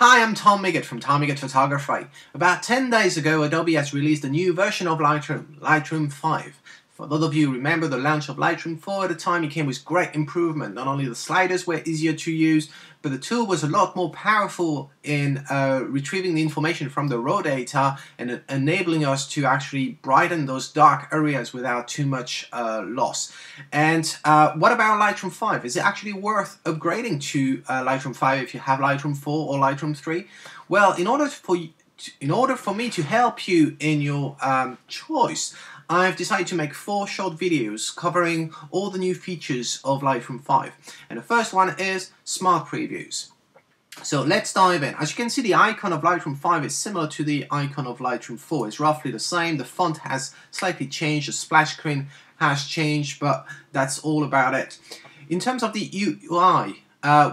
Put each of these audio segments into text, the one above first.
Hi, I'm Tom Miggott from Tom Miggott Photography. About 10 days ago, Adobe has released a new version of Lightroom, Lightroom 5. For those of you who remember the launch of Lightroom 4 at the time, it came with great improvement. Not only the sliders were easier to use, but the tool was a lot more powerful in retrieving the information from the raw data and enabling us to actually brighten those dark areas without too much loss. And what about Lightroom 5? Is it actually worth upgrading to Lightroom 5 if you have Lightroom 4 or Lightroom 3? Well, in order for me to help you in your choice, I've decided to make 4 short videos covering all the new features of Lightroom 5. And the first one is Smart Previews. So let's dive in. As you can see, the icon of Lightroom 5 is similar to the icon of Lightroom 4. It's roughly the same. The font has slightly changed, the splash screen has changed, but that's all about it. In terms of the UI,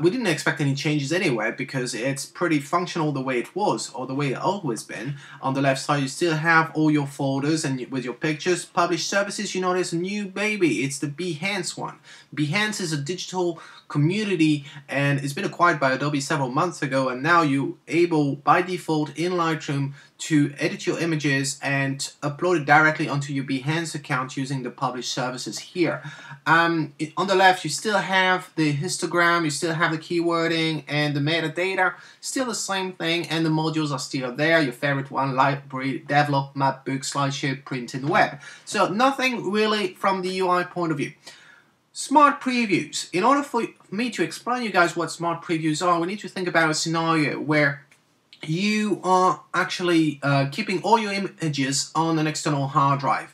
we didn't expect any changes anyway because it's pretty functional the way it was, or the way it always been. On the left side you still have all your folders and with your pictures. Published services, you notice a new baby. It's the Behance one. Behance is a digital community and it's been acquired by Adobe several months ago, and now you're able by default in Lightroom to edit your images and upload it directly onto your Behance account using the published services here. On the left you still have the histogram, you still have the keywording and the metadata, still the same thing, and the modules are still there. Your favorite one: library, develop, map, book, slideshow, print, and web. So nothing really from the UI point of view. Smart previews. In order for me to explain you guys what smart previews are, we need to think about a scenario where you are actually keeping all your images on an external hard drive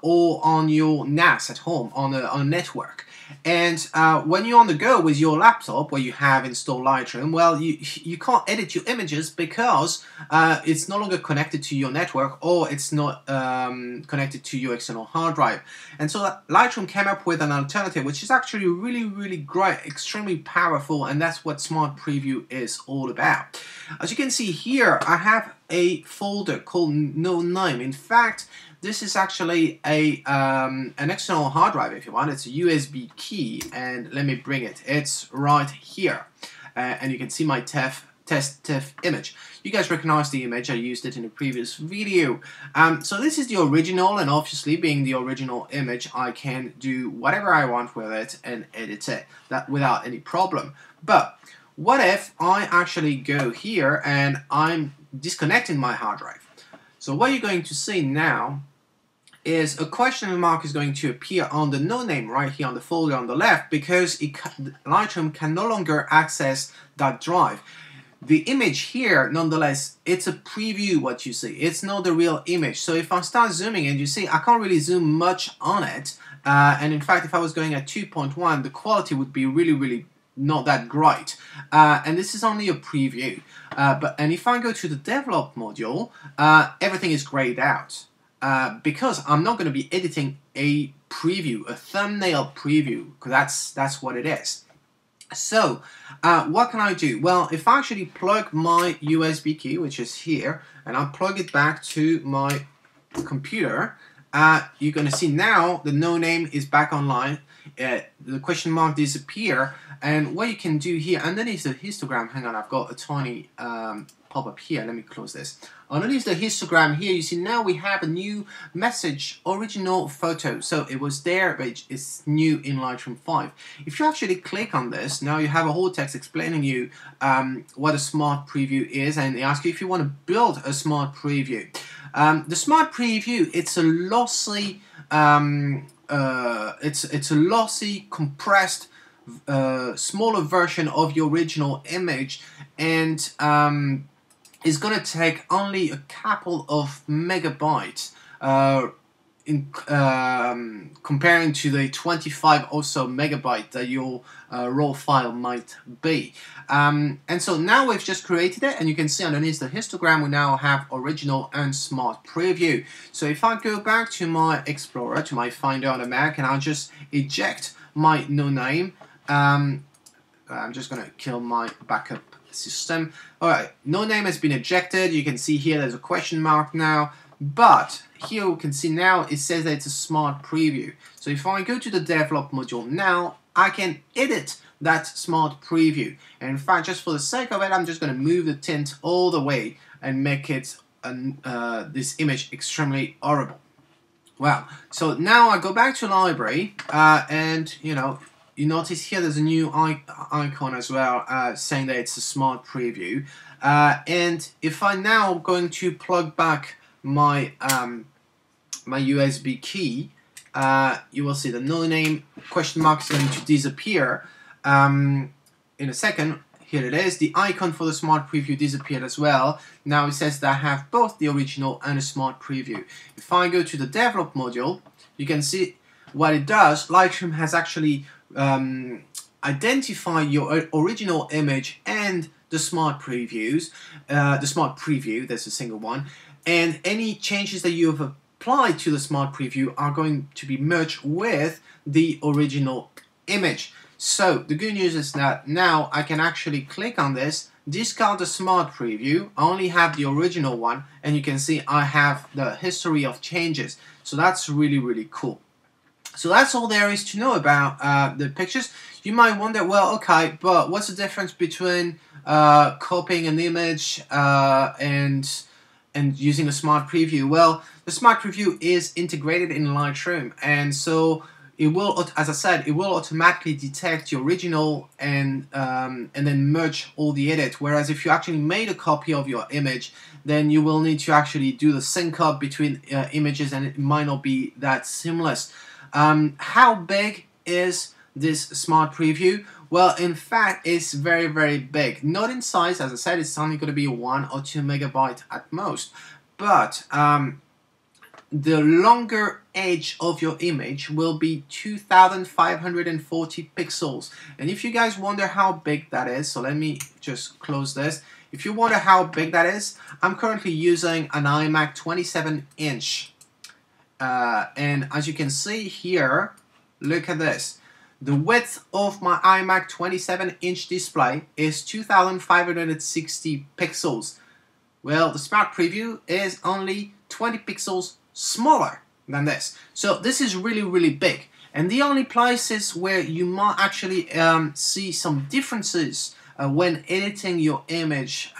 or on your NAS at home on a network. And when you're on the go with your laptop where you have installed Lightroom, well, you can't edit your images because it's no longer connected to your network, or it's not connected to your external hard drive. And so Lightroom came up with an alternative which is actually really great, extremely powerful, and that's what Smart Preview is all about. As you can see here, I have a folder called No Name. In fact, this is actually an external hard drive if you want. It's a USB key, and let me bring it. It's right here, and you can see my test TIFF image. You guys recognize the image. I used it in a previous video. So this is the original, and obviously being the original image, I can do whatever I want with it and edit it without any problem. But what if I actually go here and I'm disconnecting my hard drive? So what you're going to see now is a question mark is going to appear on the No Name right here on the folder on the left, because Lightroom can no longer access that drive. The image here, nonetheless, it's a preview what you see. It's not the real image. So if I start zooming in, you see I can't really zoom much on it. And in fact, if I was going at 2.1, the quality would be really not that great. And this is only a preview. And if I go to the develop module, everything is grayed out. Because I'm not going to be editing a preview, a thumbnail preview, because that's what it is. So, what can I do? Well, if I actually plug my USB key, which is here, and I plug it back to my computer, you're going to see now the No Name is back online. The question mark disappear, and what you can do here underneath the histogram, hang on, I've got a tiny pop-up here, let me close this. Underneath the histogram here, you see now we have a new message, original photo. So it was there, but it's new in Lightroom 5. If you actually click on this, now you have a whole text explaining you what a smart preview is, and they ask you if you want to build a smart preview. The smart preview, it's a lossy, it's a lossy, compressed, smaller version of your original image, and it's going to take only a couple of megabytes comparing to the 25 or so megabyte that your raw file might be. And so now we've just created it, and you can see underneath the histogram we now have original and smart preview. So if I go back to my Explorer, to my Finder on the Mac, and I'll just eject my No Name, I'm just going to kill my backup system. Alright, No Name has been ejected. You can see here there's a question mark now, but here we can see now it says that it's a smart preview. So if I go to the develop module now, I can edit that smart preview. And in fact, just for the sake of it, I'm just going to move the tint all the way and make it this image extremely horrible. Well, so now I go back to library, and you notice here there's a new icon as well, saying that it's a smart preview. And if I now going to plug back my my USB key, you will see the no name question mark is going to disappear in a second. Here it is. The icon for the smart preview disappeared as well. Now it says that I have both the original and a smart preview. If I go to the develop module, you can see what it does. Lightroom has actually identified your original image and the smart previews, the smart preview, there's a single one, and any changes that you have applied to the smart preview are going to be merged with the original image. So the good news is that now I can actually click on this, discard the smart preview, I only have the original one, and you can see I have the history of changes. So that's really, really cool. So that's all there is to know about the pictures. You might wonder, well, okay, but what's the difference between copying an image and using a smart preview? Well, the smart preview is integrated in Lightroom, and so it will, as I said, it will automatically detect the original and then merge all the edit. Whereas if you actually made a copy of your image, then you will need to actually do the sync up between images, and it might not be that seamless. How big is this smart preview? Well, in fact, it's very, very big. Not in size, as I said, it's only going to be 1 or 2 megabytes at most. But the longer edge of your image will be 2540 pixels. And if you guys wonder how big that is, so let me just close this. If you wonder how big that is, I'm currently using an iMac 27-inch. And as you can see here, look at this. The width of my iMac 27-inch display is 2560 pixels. Well, the smart preview is only 20 pixels smaller than this. So this is really, really big. And the only places where you might actually see some differences when editing your image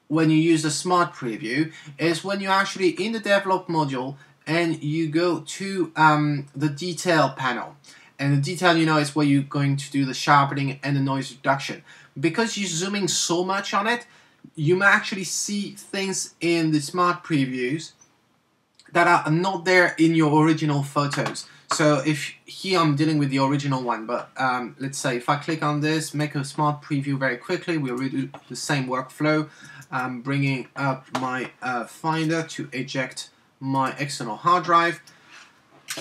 when you use the smart preview is when you're actually in the develop module and you go to the detail panel. And the detail, is where you're going to do the sharpening and the noise reduction. Because you're zooming so much on it, you may actually see things in the smart previews that are not there in your original photos. So if here I'm dealing with the original one, but let's say if I click on this, make a smart preview very quickly, we'll redo the same workflow. I'm bringing up my Finder to eject my external hard drive.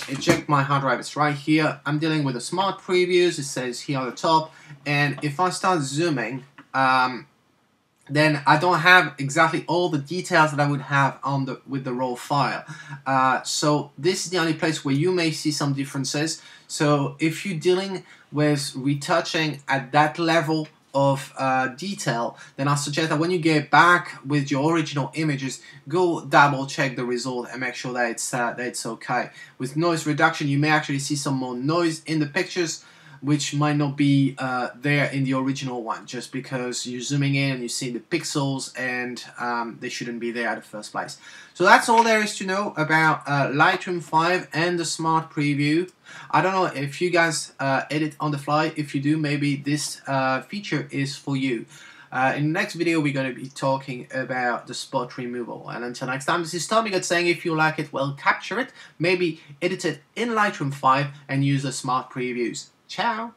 Eject my hard drive, it's right here. I'm dealing with the smart previews, it says here on the top, and if I start zooming, then I don't have exactly all the details that I would have on with the raw file. So this is the only place where you may see some differences. So if you're dealing with retouching at that level of detail, then I suggest that when you get back with your original images, go double check the result and make sure that it's okay. With noise reduction, you may actually see some more noise in the pictures, which might not be there in the original one, just because you're zooming in and you see the pixels and they shouldn't be there at the first place. So that's all there is to know about Lightroom 5 and the smart preview. I don't know if you guys edit on the fly. If you do, maybe this feature is for you. In the next video, we're going to be talking about the spot removal. And until next time, this is TommyGod saying if you like it, well, capture it, maybe edit it in Lightroom 5 and use the smart previews. Ciao!